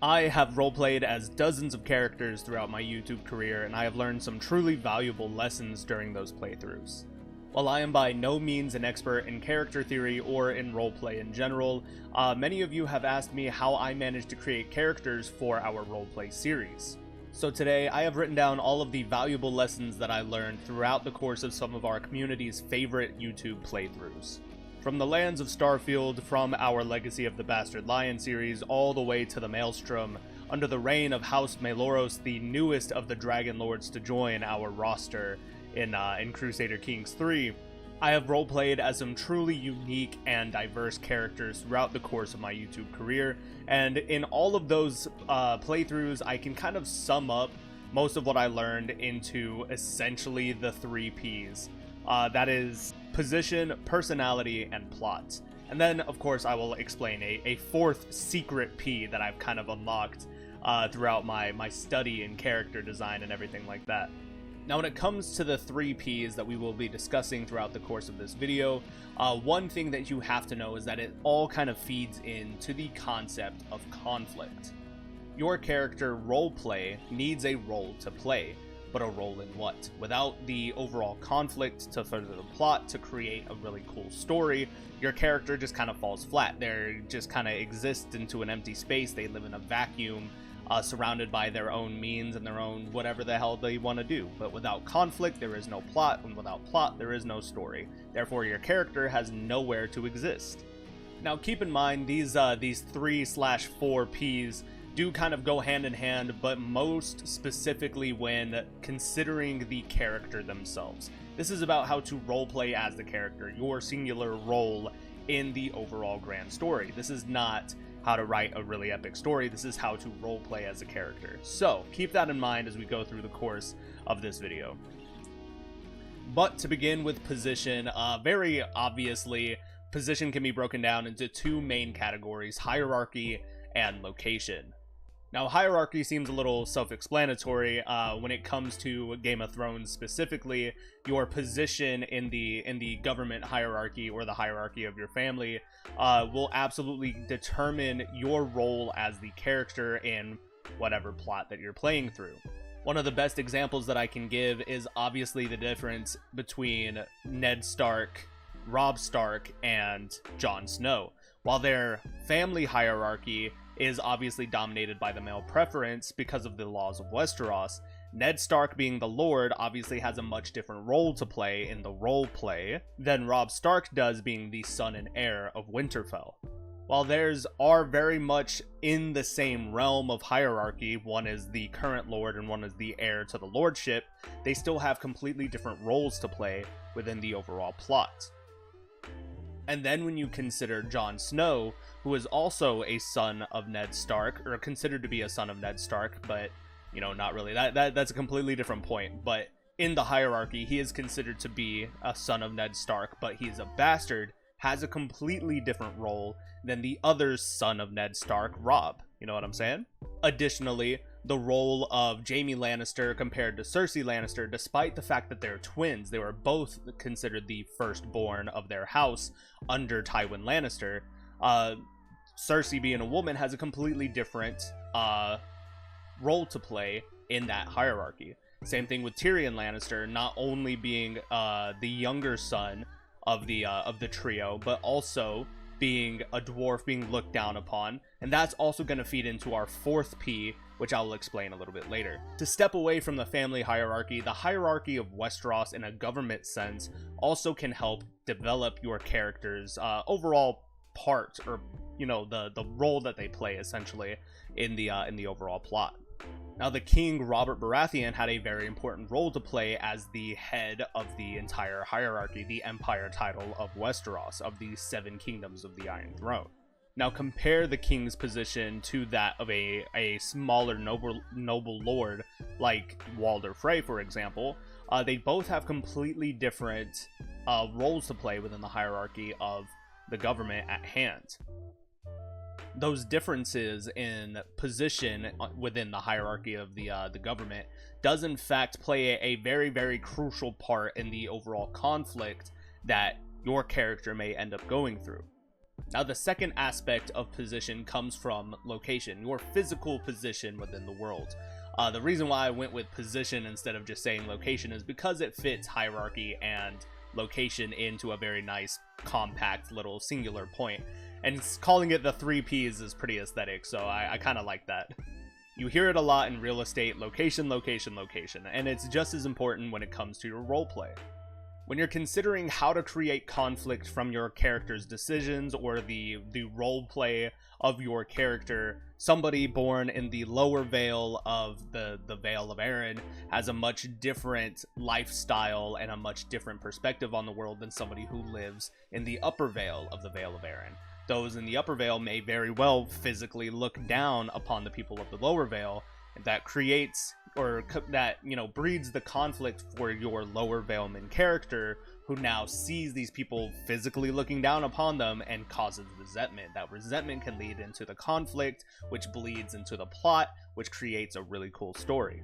I have roleplayed as dozens of characters throughout my YouTube career, and I have learned some truly valuable lessons during those playthroughs. While I am by no means an expert in character theory or in roleplay in general, many of you have asked me how I managed to create characters for our roleplay series. So today, I have written down all of the valuable lessons that I learned throughout the course of some of our community's favorite YouTube playthroughs. From the lands of Starfield, from our Legacy of the Bastard Lion series, all the way to the Maelstrom, under the reign of House Meloros, the newest of the Dragon Lords to join our roster in Crusader Kings 3, I have roleplayed as some truly unique and diverse characters throughout the course of my YouTube career, and in all of those playthroughs, I can kind of sum up most of what I learned into essentially the 3 Ps. That is position, personality, and plot. And then, of course, I will explain a 4th secret P that I've kind of unlocked throughout my study in character design and everything like that. Now, when it comes to the 3 Ps that we will be discussing throughout the course of this video, one thing that you have to know is that it all kind of feeds into the concept of conflict. Your character roleplay needs a role to play. But a role in what? Without the overall conflict to further the plot, to create a really cool story, your character just kind of falls flat. They just kind of exist into an empty space. They live in a vacuum, surrounded by their own means and their own whatever the hell they want to do. But without conflict, there is no plot, and without plot, there is no story. Therefore, your character has nowhere to exist. Now, keep in mind, these 3/4 Ps do kind of go hand in hand, but most specifically when considering the character themselves. This is about how to roleplay as the character, your singular role in the overall grand story. This is not how to write a really epic story, this is how to roleplay as a character. So, keep that in mind as we go through the course of this video. But to begin with position, very obviously, position can be broken down into 2 main categories, hierarchy and location. Now, hierarchy seems a little self-explanatory when it comes to Game of Thrones specifically. Your position in the government hierarchy or the hierarchy of your family will absolutely determine your role as the character in whatever plot that you're playing through. One of the best examples that I can give is obviously the difference between Ned Stark, Robb Stark, and Jon Snow. While their family hierarchy is obviously dominated by the male preference because of the laws of Westeros, Ned Stark, being the Lord, obviously has a much different role to play in the role play than Robb Stark does, being the son and heir of Winterfell. While theirs are very much in the same realm of hierarchy, one is the current Lord and one is the heir to the lordship, they still have completely different roles to play within the overall plot. And then when you consider Jon Snow, who is also a son of Ned Stark, or considered to be a son of Ned Stark, but, you know, not really. That's a completely different point. But in the hierarchy, he is considered to be a son of Ned Stark, but he's a bastard, has a completely different role than the other son of Ned Stark, Robb. You know what I'm saying? Additionally, the role of Jaime Lannister compared to Cersei Lannister, despite the fact that they're twins, they were both considered the firstborn of their house under Tywin Lannister. Cersei, being a woman, has a completely different role to play in that hierarchy. Same thing with Tyrion Lannister, not only being the younger son of the trio, but also being a dwarf, being looked down upon, and that's also going to feed into our 4th P, which I will explain a little bit later. To step away from the family hierarchy, the hierarchy of Westeros in a government sense also can help develop your character's overall part, or, you know, the role that they play essentially in the overall plot. Now, the king, Robert Baratheon, had a very important role to play as the head of the entire hierarchy, the empire title of Westeros, of the 7 kingdoms of the Iron Throne. Now, compare the king's position to that of a smaller noble lord like Walder Frey, for example. They both have completely different roles to play within the hierarchy of the government at hand. Those differences in position within the hierarchy of the government does in fact play a very, very crucial part in the overall conflict that your character may end up going through. Now, the second aspect of position comes from location, your physical position within the world. The reason why I went with position instead of just saying location is because it fits hierarchy and location into a very nice, compact little singular point. And calling it the 3 Ps is pretty aesthetic, so I kind of like that. You hear it a lot in real estate: location, location, location, and it's just as important when it comes to your roleplay. When you're considering how to create conflict from your character's decisions or the roleplay of your character, somebody born in the lower veil of the Vale of Arryn has a much different lifestyle and a much different perspective on the world than somebody who lives in the upper veil of the Vale of Arryn. Those in the upper veil may very well physically look down upon the people of the lower veil. That creates, or that, breeds the conflict for your lower veilman character, who now sees these people physically looking down upon them and causes resentment. That resentment can lead into the conflict, which bleeds into the plot, which creates a really cool story.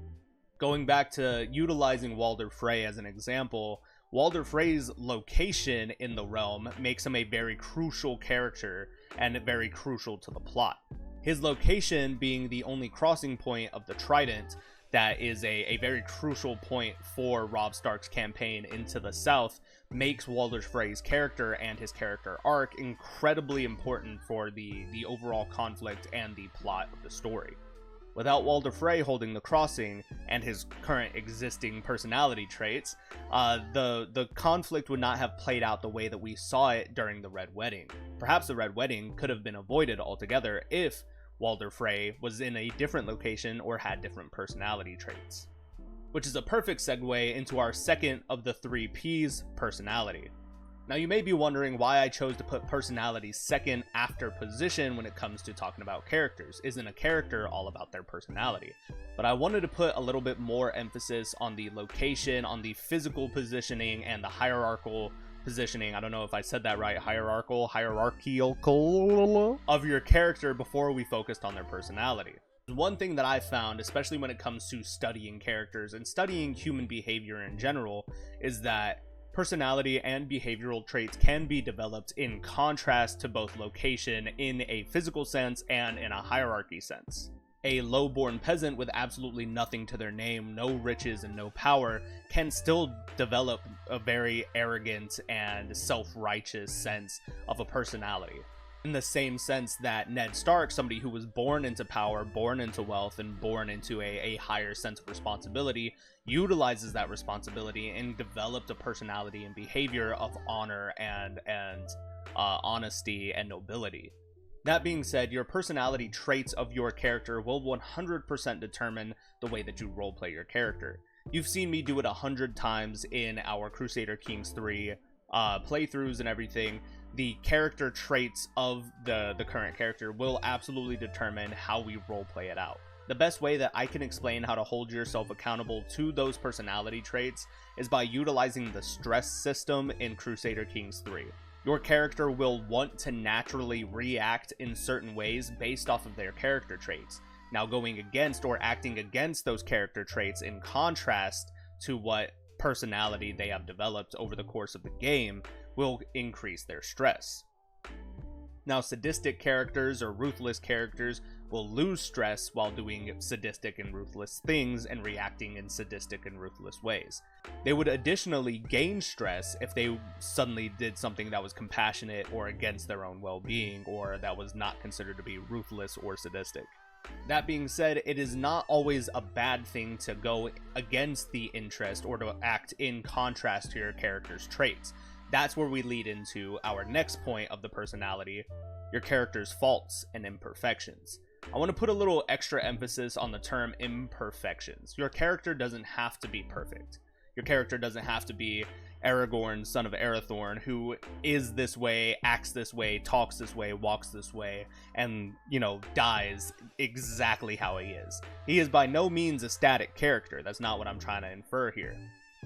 Going back to utilizing Walder Frey as an example, Walder Frey's location in the realm makes him a very crucial character and very crucial to the plot. His location being the only crossing point of the Trident, that is a very crucial point for Robb Stark's campaign into the south, makes Walder Frey's character and his character arc incredibly important for the overall conflict and the plot of the story. Without Walder Frey holding the crossing and his current existing personality traits, the conflict would not have played out the way that we saw it during the Red Wedding. Perhaps the Red Wedding could have been avoided altogether if Walder Frey was in a different location or had different personality traits. Which is a perfect segue into our second of the 3 Ps, personality. Now, you may be wondering why I chose to put personality second after position when it comes to talking about characters. Isn't a character all about their personality? But I wanted to put a little bit more emphasis on the location, on the physical positioning, and the hierarchical positioning. I don't know if I said that right. Hierarchical of your character before we focused on their personality. One thing that I've found, especially when it comes to studying characters and studying human behavior in general, is that personality and behavioral traits can be developed in contrast to both location in a physical sense and in a hierarchy sense. A low-born peasant with absolutely nothing to their name, no riches and no power, can still develop a very arrogant and self-righteous sense of a personality. In the same sense that Ned Stark, somebody who was born into power, born into wealth, and born into a higher sense of responsibility, utilizes that responsibility and developed a personality and behavior of honor and honesty and nobility. That being said, your personality traits of your character will 100% determine the way that you roleplay your character. You've seen me do it 100 times in our Crusader Kings 3 playthroughs and everything. The character traits of the current character will absolutely determine how we roleplay it out. The best way that I can explain how to hold yourself accountable to those personality traits is by utilizing the stress system in Crusader Kings 3. Your character will want to naturally react in certain ways based off of their character traits. Now, going against or acting against those character traits in contrast to what personality they have developed over the course of the game will increase their stress. Now, sadistic characters or ruthless characters will lose stress while doing sadistic and ruthless things and reacting in sadistic and ruthless ways. They would additionally gain stress if they suddenly did something that was compassionate or against their own well-being, or that was not considered to be ruthless or sadistic. That being said, it is not always a bad thing to go against the interest or to act in contrast to your character's traits. That's where we lead into our next point of the personality, your character's faults and imperfections. I want to put a little extra emphasis on the term imperfections. Your character doesn't have to be perfect. Your character doesn't have to be Aragorn, son of Arathorn, who is this way, acts this way, talks this way, walks this way, and, dies exactly how he is. He is by no means a static character. That's not what I'm trying to infer here.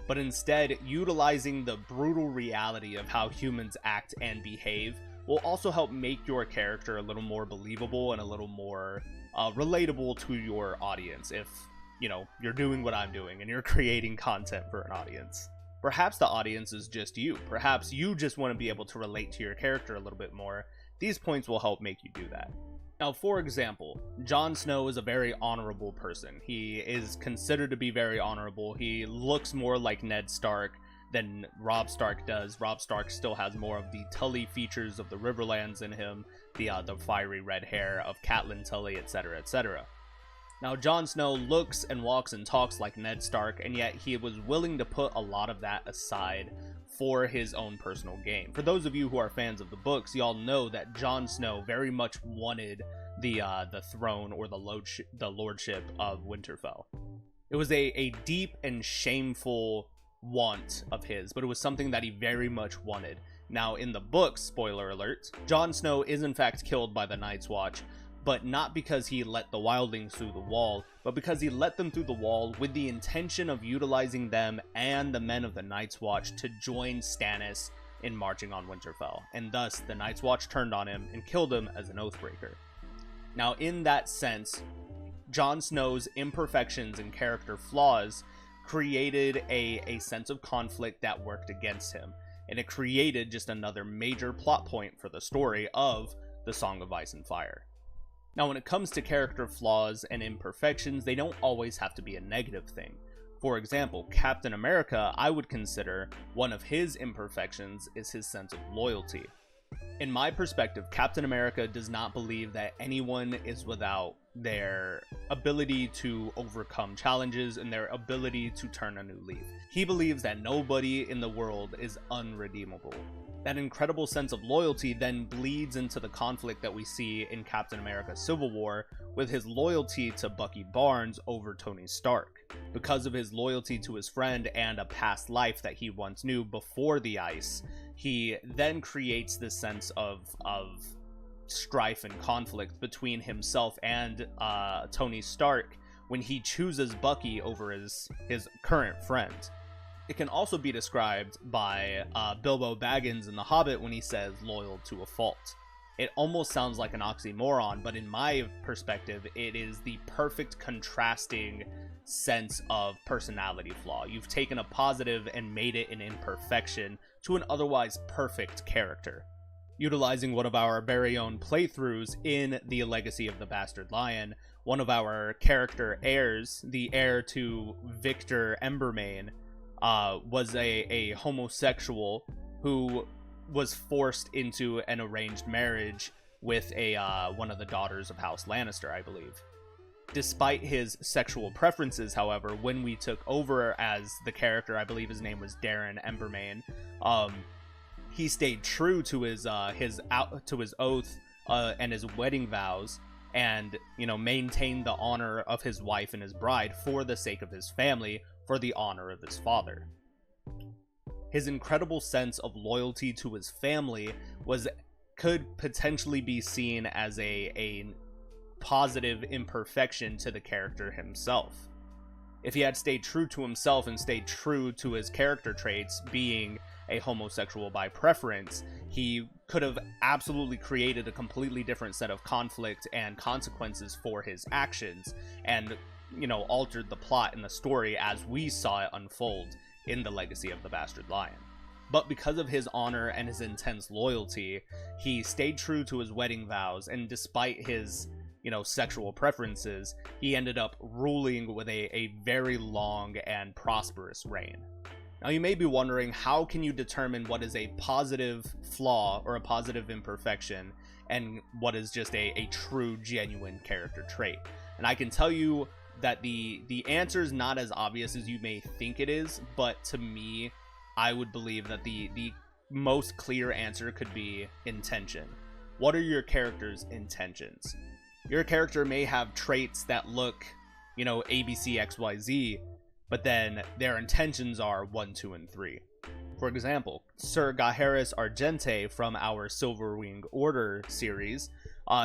But instead, utilizing the brutal reality of how humans act and behave will also help make your character a little more believable and a little more relatable to your audience if, you're doing what I'm doing and you're creating content for an audience. Perhaps the audience is just you. Perhaps you just want to be able to relate to your character a little bit more, these points will help make you do that. Now, for example, Jon Snow is a very honorable person. He is considered to be very honorable. He looks more like Ned Stark than Robb Stark does. Robb Stark still has more of the Tully features of the Riverlands in him, the fiery red hair of Catelyn Tully, etc., etc. Now, Jon Snow looks and walks and talks like Ned Stark, and yet he was willing to put a lot of that aside for his own personal gain. For those of you who are fans of the books, y'all know that Jon Snow very much wanted the throne or the lordship of Winterfell. It was a deep and shameful want of his, but it was something that he very much wanted. Now, in the books, spoiler alert, Jon Snow is in fact killed by the Night's Watch, but not because he let the wildlings through the wall, but because he let them through the wall with the intention of utilizing them and the men of the Night's Watch to join Stannis in marching on Winterfell, and thus the Night's Watch turned on him and killed him as an Oathbreaker. Now, in that sense, Jon Snow's imperfections and character flaws created a sense of conflict that worked against him, and it created just another major plot point for the story of the Song of Ice and Fire. Now, when it comes to character flaws and imperfections, they don't always have to be a negative thing. For example, Captain America, I would consider one of his imperfections is his sense of loyalty. In my perspective, Captain America does not believe that anyone is without their ability to overcome challenges and their ability to turn a new leaf. He believes that nobody in the world is unredeemable. That incredible sense of loyalty then bleeds into the conflict that we see in Captain America Civil War with his loyalty to Bucky Barnes over Tony Stark. Because of his loyalty to his friend and a past life that he once knew before the ice, he then creates this sense of strife and conflict between himself and Tony Stark when he chooses Bucky over his current friend. It can also be described by Bilbo Baggins in The Hobbit when he says loyal to a fault. It almost sounds like an oxymoron, but in my perspective, it is the perfect contrasting sense of personality flaw. You've taken a positive and made it an imperfection to an otherwise perfect character. Utilizing one of our very own playthroughs in The Legacy of the Bastard Lion, one of our character heirs, the heir to Victor Embermain, was a homosexual who was forced into an arranged marriage with one of the daughters of House Lannister, I believe. Despite his sexual preferences, however, when we took over as the character, I believe his name was Darren Embermain, he stayed true to his oath and his wedding vows, and maintained the honor of his wife and his bride for the sake of his family, for the honor of his father. His incredible sense of loyalty to his family could potentially be seen as a positive imperfection to the character himself. If he had stayed true to himself and stayed true to his character traits, being a homosexual by preference, he could have absolutely created a completely different set of conflict and consequences for his actions, and altered the plot in the story as we saw it unfold in The Legacy of the Bastard Lion. But because of his honor and his intense loyalty, he stayed true to his wedding vows, and despite his sexual preferences, he ended up ruling with a very long and prosperous reign. Now, you may be wondering, how can you determine what is a positive flaw or a positive imperfection and what is just a true, genuine character trait? And I can tell you that the answer is not as obvious as you may think it is, but to me, I would believe that the most clear answer could be intention. What are your character's intentions? Your character may have traits that look, ABC, XYZ, but then their intentions are 1, 2, and 3. For example, Sir Gaheris Argente from our Silverwing Order series,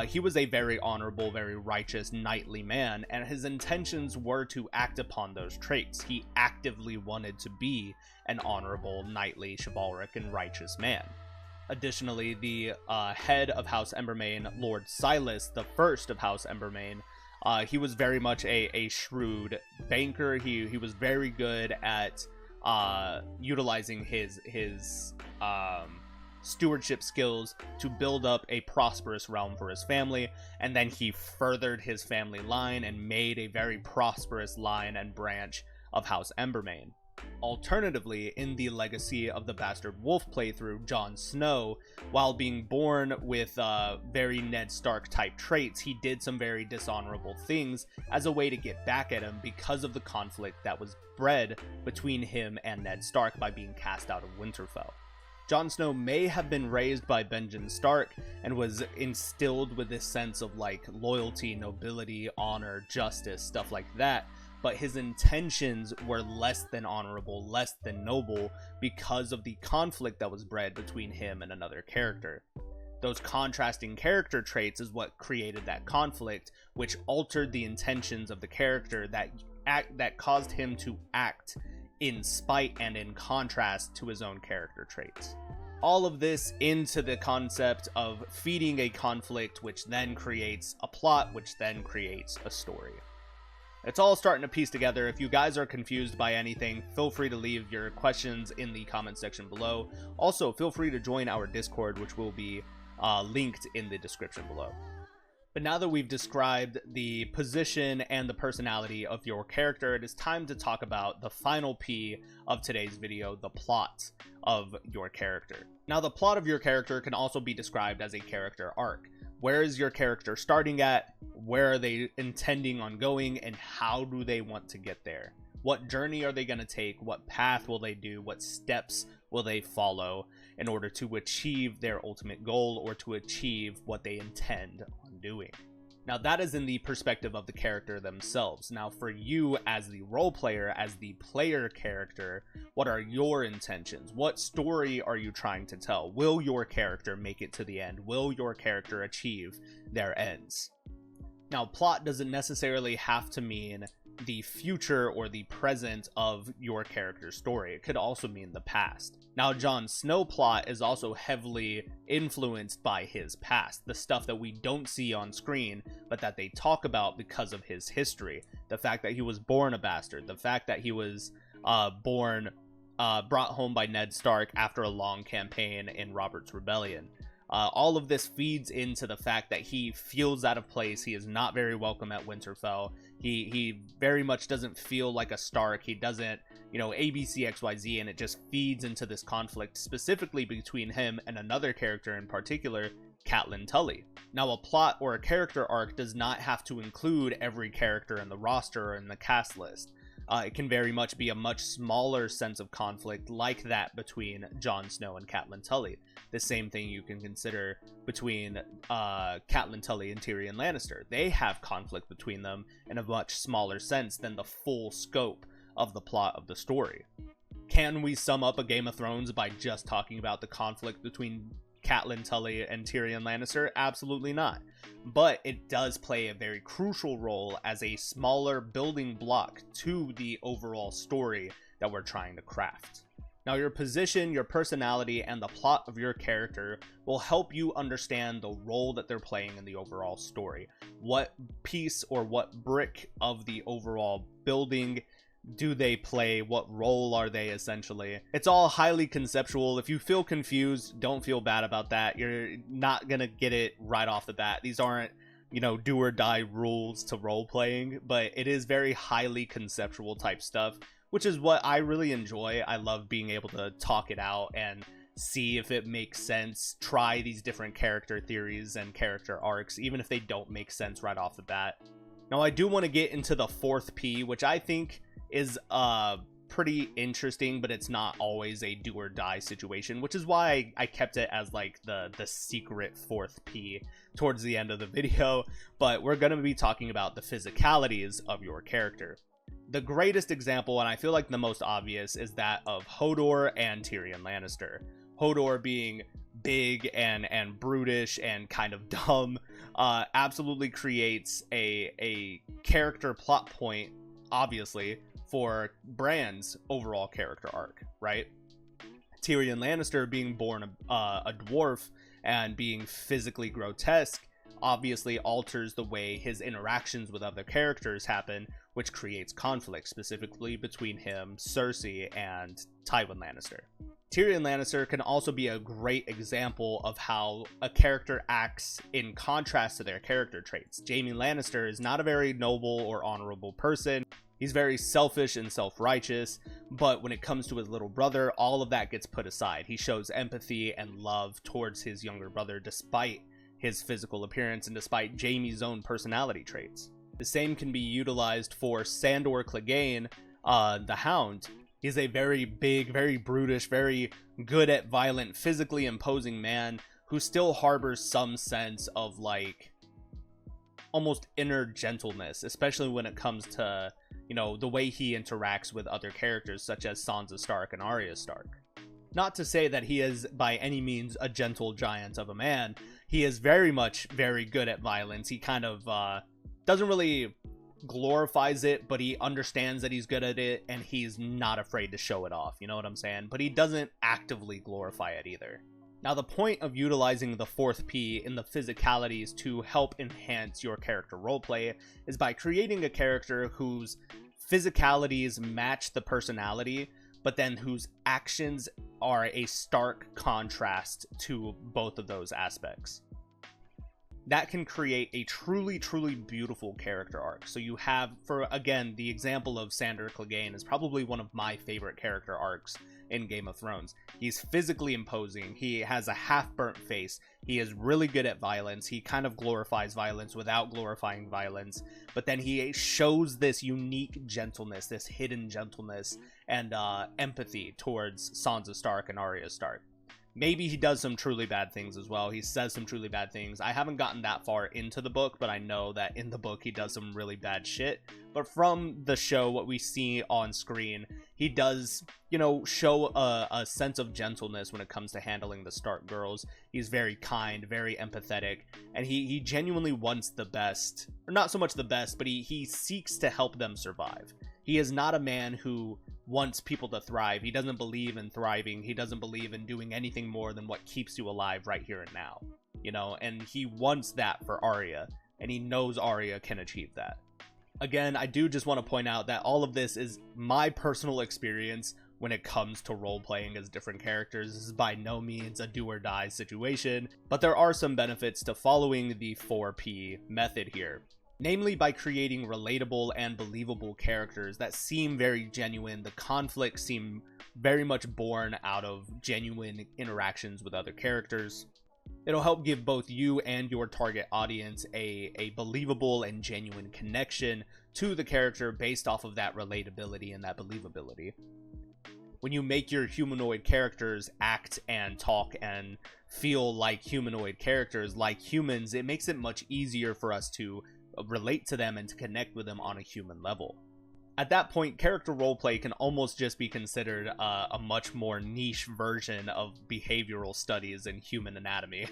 he was a very honorable, very righteous, knightly man, and his intentions were to act upon those traits. He actively wanted to be an honorable, knightly, chivalric, and righteous man. Additionally, the head of House Embermain, Lord Silas, the first of House Embermain, he was very much a shrewd banker. He was very good at utilizing his stewardship skills to build up a prosperous realm for his family, and then he furthered his family line and made a very prosperous line and branch of House Embermane. Alternatively, in the Legacy of the Bastard Wolf playthrough, Jon Snow, while being born with very Ned Stark type traits, he did some very dishonorable things as a way to get back at him because of the conflict that was bred between him and Ned Stark by being cast out of Winterfell. Jon Snow may have been raised by Benjen Stark and was instilled with this sense of like loyalty, nobility, honor, justice, stuff like that, but his intentions were less than honorable, less than noble, because of the conflict that was bred between him and another character. Those contrasting character traits is what created that conflict, which altered the intentions of the character that caused him to act in spite and in contrast to his own character traits. All of this into the concept of feeding a conflict, which then creates a plot, which then creates a story. It's all starting to piece together. If you guys are confused by anything, feel free to leave your questions in the comment section below. Also, feel free to join our Discord, which will be linked in the description below. But now that we've described the position and the personality of your character, it is time to talk about the final P of today's video, the plot of your character. Now, the plot of your character can also be described as a character arc. Where is your character starting at? Where are they intending on going? And how do they want to get there? What journey are they going to take? What path will they do? What steps will they follow in order to achieve their ultimate goal or to achieve what they intend on doing? Now, that is in the perspective of the character themselves. Now, for you as the role player, as the player character, what are your intentions? What story are you trying to tell? Will your character make it to the end? Will your character achieve their ends? Now, plot doesn't necessarily have to mean the future or the present of your character's story. It could also mean the past. Now, Jon Snow plot is also heavily influenced by his past, the stuff that we don't see on screen, but that they talk about because of his history. The fact that he was born a bastard, the fact that he was brought home by Ned Stark after a long campaign in Robert's Rebellion. All of this feeds into the fact that he feels out of place. He is not very welcome at Winterfell. He very much doesn't feel like a Stark. He doesn't, ABC, XYZ, and it just feeds into this conflict specifically between him and another character in particular, Catelyn Tully. Now, a plot or a character arc does not have to include every character in the roster or in the cast list. It can very much be a much smaller sense of conflict like that between Jon Snow and Catelyn Tully. The same thing you can consider between Catelyn Tully and Tyrion Lannister. They have conflict between them in a much smaller sense than the full scope of the plot of the story. Can we sum up a Game of Thrones by just talking about the conflict between Catelyn Tully and Tyrion Lannister? Absolutely not. But it does play a very crucial role as a smaller building block to the overall story that we're trying to craft. Now, your position, your personality, and the plot of your character will help you understand the role that they're playing in the overall story. What piece or what brick of the overall building do they play? What role are they, essentially? It's all highly conceptual. If you feel confused, don't feel bad about that. You're not gonna get it right off the bat. These aren't, do or die rules to role playing, but it is very highly conceptual type stuff, which is what I really enjoy. I love being able to talk it out and see if it makes sense, try these different character theories and character arcs, even if they don't make sense right off the bat. Now, I do want to get into the fourth P, which I think is pretty interesting, but it's not always a do or die situation, which is why I kept it as like the secret fourth P towards the end of the video. But we're going to be talking about the physicalities of your character. The greatest example, and I feel like the most obvious, is that of Hodor and Tyrion Lannister. Hodor being big and brutish and kind of dumb absolutely creates a character plot point, obviously, for Bran's overall character arc, right? Tyrion Lannister being born a dwarf and being physically grotesque obviously alters the way his interactions with other characters happen, which creates conflict, specifically between him, Cersei, and Tywin Lannister. Tyrion Lannister can also be a great example of how a character acts in contrast to their character traits. Jaime Lannister is not a very noble or honorable person. He's very selfish and self-righteous, but when it comes to his little brother, all of that gets put aside. He shows empathy and love towards his younger brother despite his physical appearance and despite Jaime's own personality traits. The same can be utilized for Sandor Clegane, the Hound. He's a very big, very brutish, very good at violent, physically imposing man who still harbors some sense of, like, almost inner gentleness, especially when it comes to, you know, the way he interacts with other characters such as Sansa Stark and Arya Stark. Not to say that he is by any means a gentle giant of a man. He is very much very good at violence. He kind of doesn't really glorifies it, but he understands that he's good at it and he's not afraid to show it off, you know what I'm saying? But he doesn't actively glorify it either. Now, the point of utilizing the fourth P in the physicalities to help enhance your character roleplay is by creating a character whose physicalities match the personality, but then whose actions are a stark contrast to both of those aspects. That can create a truly, truly beautiful character arc. So you have, for again, the example of Sandor Clegane is probably one of my favorite character arcs in Game of Thrones. He's physically imposing. He has a half-burnt face. He is really good at violence. He kind of glorifies violence without glorifying violence. But then he shows this unique gentleness, this hidden gentleness, and empathy towards Sansa Stark and Arya Stark. Maybe he does some truly bad things as well. He says some truly bad things. I haven't gotten that far into the book, but I know that in the book he does some really bad shit. But from the show, what we see on screen, he does, you know, show a sense of gentleness when it comes to handling the Stark girls. He's very kind, very empathetic, and he genuinely wants the best. Or not so much the best, but he seeks to help them survive. He is not a man who wants people to thrive. He doesn't believe in thriving. He doesn't believe in doing anything more than what keeps you alive right here and now, you know, and he wants that for Arya, and he knows Arya can achieve that. Again, I do just want to point out that all of this is my personal experience when it comes to role-playing as different characters. This is by no means a do-or-die situation, but there are some benefits to following the 4P method here. Namely, by creating relatable and believable characters that seem very genuine. The conflicts seem very much born out of genuine interactions with other characters. It'll help give both you and your target audience a believable and genuine connection to the character based off of that relatability and that believability. When you make your humanoid characters act and talk and feel like humanoid characters, like humans, it makes it much easier for us to relate to them and to connect with them on a human level. At that point, character roleplay can almost just be considered a much more niche version of behavioral studies in human anatomy.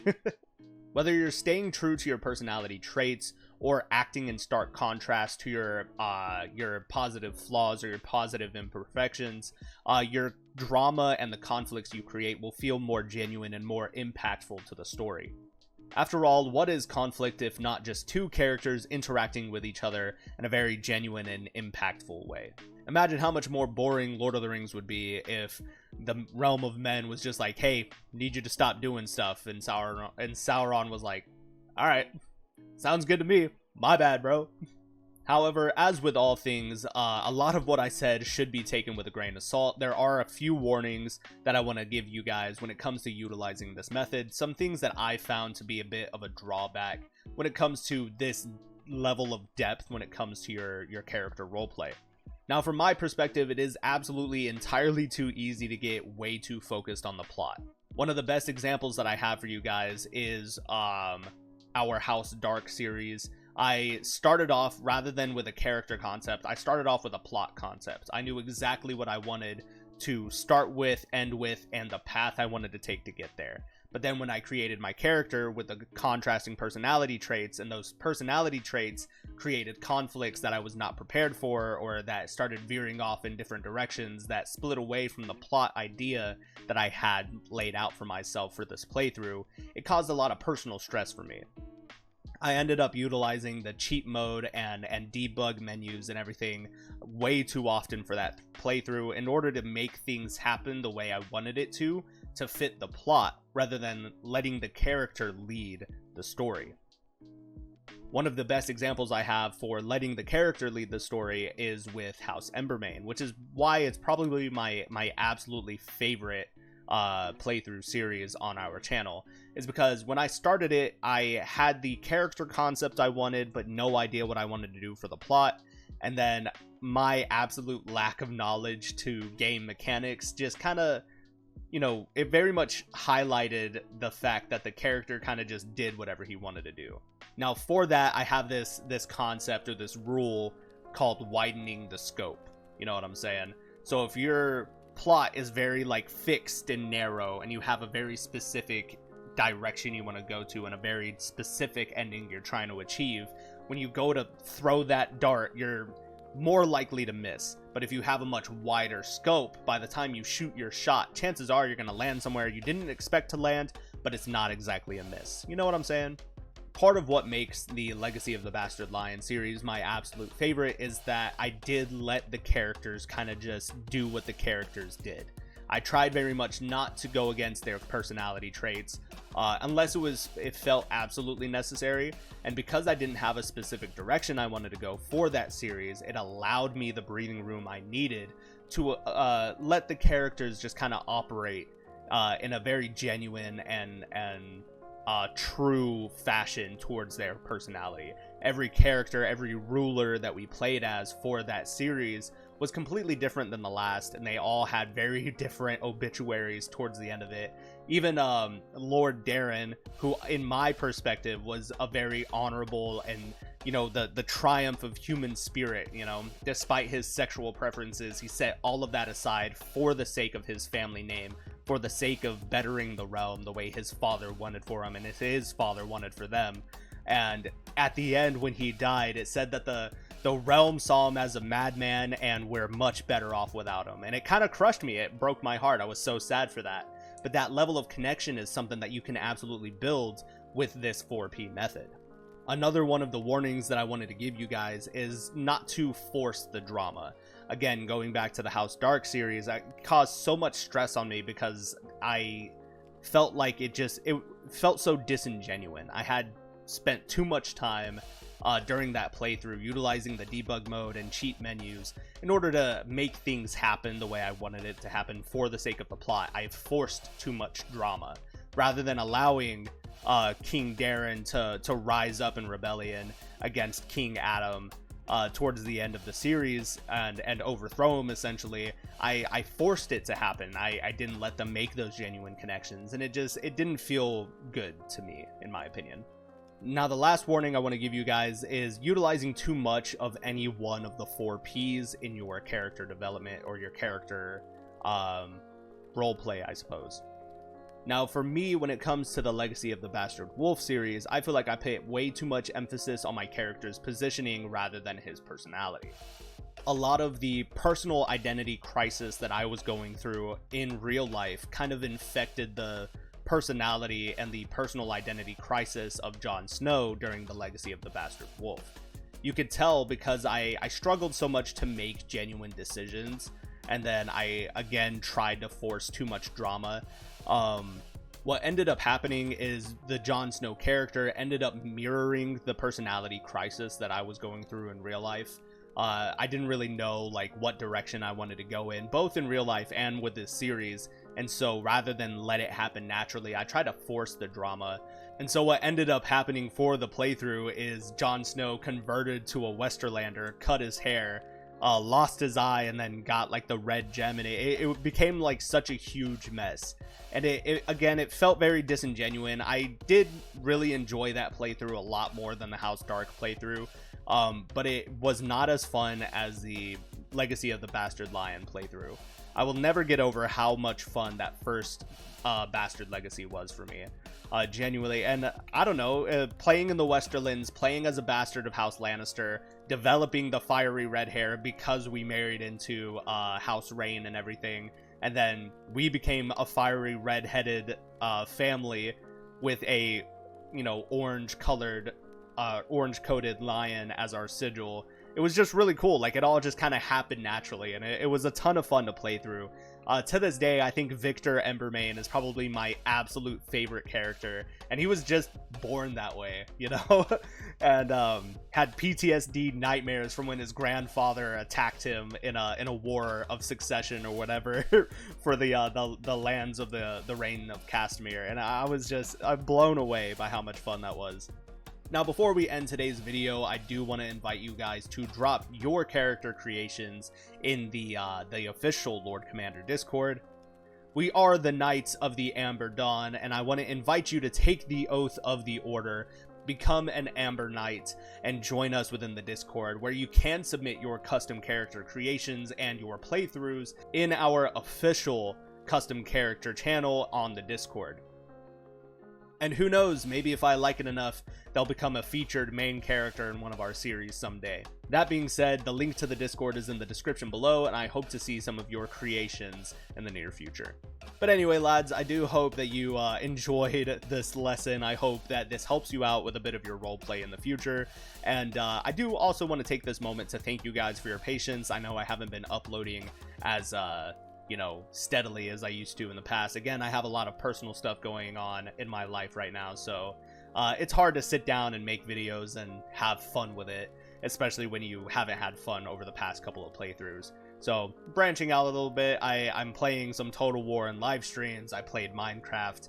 Whether you're staying true to your personality traits or acting in stark contrast to your positive flaws or your positive imperfections, your drama and the conflicts you create will feel more genuine and more impactful to the story. After all, what is conflict if not just two characters interacting with each other in a very genuine and impactful way? Imagine how much more boring Lord of the Rings would be if the realm of men was just like, hey, need you to stop doing stuff, and Sauron was like, alright, sounds good to me, my bad, bro. However, as with all things, a lot of what I said should be taken with a grain of salt. There are a few warnings that I want to give you guys when it comes to utilizing this method. Some things that I found to be a bit of a drawback when it comes to this level of depth when it comes to your character roleplay. Now, from my perspective, it is absolutely entirely too easy to get way too focused on the plot. One of the best examples that I have for you guys is our House Dark series. I started off, rather than with a character concept, I started off with a plot concept. I knew exactly what I wanted to start with, end with, and the path I wanted to take to get there. But then when I created my character with the contrasting personality traits, and those personality traits created conflicts that I was not prepared for, or that started veering off in different directions that split away from the plot idea that I had laid out for myself for this playthrough, it caused a lot of personal stress for me. I ended up utilizing the cheat mode and debug menus and everything way too often for that playthrough in order to make things happen the way I wanted it to fit the plot, rather than letting the character lead the story. One of the best examples I have for letting the character lead the story is with House Embermane, which is why it's probably my absolutely favorite playthrough series on our channel. Is because when I started it, I had the character concept I wanted, but no idea what I wanted to do for the plot. And then my absolute lack of knowledge to game mechanics just kind of, it very much highlighted the fact that the character kind of just did whatever he wanted to do. Now for that, I have this concept, or this rule, called widening the scope. You know what I'm saying? So if your plot is very fixed and narrow, and you have a very specific direction you want to go to and a very specific ending you're trying to achieve, when you go to throw that dart, you're more likely to miss. But if you have a much wider scope, by the time you shoot your shot, chances are you're going to land somewhere you didn't expect to land, but it's not exactly a miss. You know what I'm saying? Part of what makes the Legacy of the Bastard Lion series my absolute favorite is that I did let the characters kind of just do what the characters did. I tried very much not to go against their personality traits, unless it felt absolutely necessary. And because I didn't have a specific direction I wanted to go for that series, it allowed me the breathing room I needed to let the characters just kind of operate in a very genuine and true fashion towards their personality. Every character, every ruler that we played as for that series was completely different than the last, and they all had very different obituaries towards the end of it. Even Lord Darren, who in my perspective was a very honorable and the triumph of human spirit, despite his sexual preferences, he set all of that aside for the sake of his family name, for the sake of bettering the realm the way his father wanted for him and his father wanted for them. And at the end, when he died, it said that the realm saw him as a madman and we're much better off without him. And it kind of crushed me. It broke my heart. I was so sad for that. But that level of connection is something that you can absolutely build with this 4P method. Another one of the warnings that I wanted to give you guys is not to force the drama. Again, going back to the House Dark series, it caused so much stress on me because I felt like it felt so disingenuous. I had spent too much time during that playthrough utilizing the debug mode and cheat menus in order to make things happen the way I wanted it to happen for the sake of the plot. I forced too much drama rather than allowing King Darren to rise up in rebellion against King Adam towards the end of the series and overthrow him. Essentially, I forced it to happen. I didn't let them make those genuine connections, and it didn't feel good to me, in my opinion. Now, the last warning I want to give you guys is utilizing too much of any one of the 4 Ps in your character development or your character roleplay, I suppose. Now, for me, when it comes to the Legacy of the Bastard Wolf series, I feel like I put way too much emphasis on my character's positioning rather than his personality. A lot of the personal identity crisis that I was going through in real life kind of infected the personality and the personal identity crisis of Jon Snow during the Legacy of the Bastard Wolf. You could tell because I struggled so much to make genuine decisions, and then I again tried to force too much drama. What ended up happening is the Jon Snow character ended up mirroring the personality crisis that I was going through in real life. I didn't really know what direction I wanted to go in, both in real life and with this series. And so rather than let it happen naturally, I tried to force the drama. And so what ended up happening for the playthrough is Jon Snow converted to a Westerlander, cut his hair, lost his eye, and then got the red gem, and it became such a huge mess. And it felt very disingenuous. I did really enjoy that playthrough a lot more than the House Dark playthrough, but it was not as fun as the Legacy of the Bastard Lion playthrough. I will never get over how much fun that first Bastard Legacy was for me. Genuinely. And I don't know, playing in the Westerlands, playing as a bastard of House Lannister, developing the fiery red hair because we married into House Rain and everything, and then we became a fiery red-headed family with a orange colored orange-coated lion as our sigil. It was just really cool. Like, it all just kind of happened naturally, and it was a ton of fun to play through. To this day, I think Victor Embermain is probably my absolute favorite character, and he was just born that way, you know? And had PTSD nightmares from when his grandfather attacked him in a war of succession or whatever for the lands of the reign of Castamere, and I'm blown away by how much fun that was. Now, before we end today's video, I do want to invite you guys to drop your character creations in the official Lord Commander Discord. We are the Knights of the Amber Dawn, and I want to invite you to take the oath of the Order, become an Amber Knight, and join us within the Discord, where you can submit your custom character creations and your playthroughs in our official custom character channel on the Discord. And who knows, maybe if I like it enough, they'll become a featured main character in one of our series someday. That being said, the link to the Discord is in the description below, and I hope to see some of your creations in the near future. But anyway, lads, I do hope that you enjoyed this lesson. I hope that this helps you out with a bit of your roleplay in the future. And I do also want to take this moment to thank you guys for your patience. I know I haven't been uploading as you know, steadily as I used to in the past. Again, I have a lot of personal stuff going on in my life right now, so it's hard to sit down and make videos and have fun with it, especially when you haven't had fun over the past couple of playthroughs. So, branching out a little bit, I'm playing some Total War and live streams. I played Minecraft.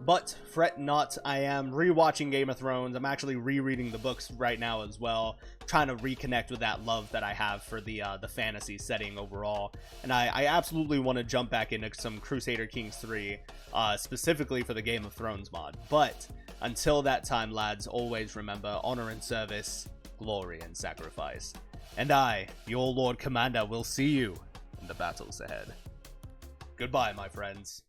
But fret not, I am rewatching Game of Thrones. I'm actually rereading the books right now as well, trying to reconnect with that love that I have for the fantasy setting overall. And I absolutely want to jump back into some Crusader Kings 3, specifically for the Game of Thrones mod. But until that time, lads, always remember honor and service, glory and sacrifice. And I, your Lord Commander, will see you in the battles ahead. Goodbye, my friends.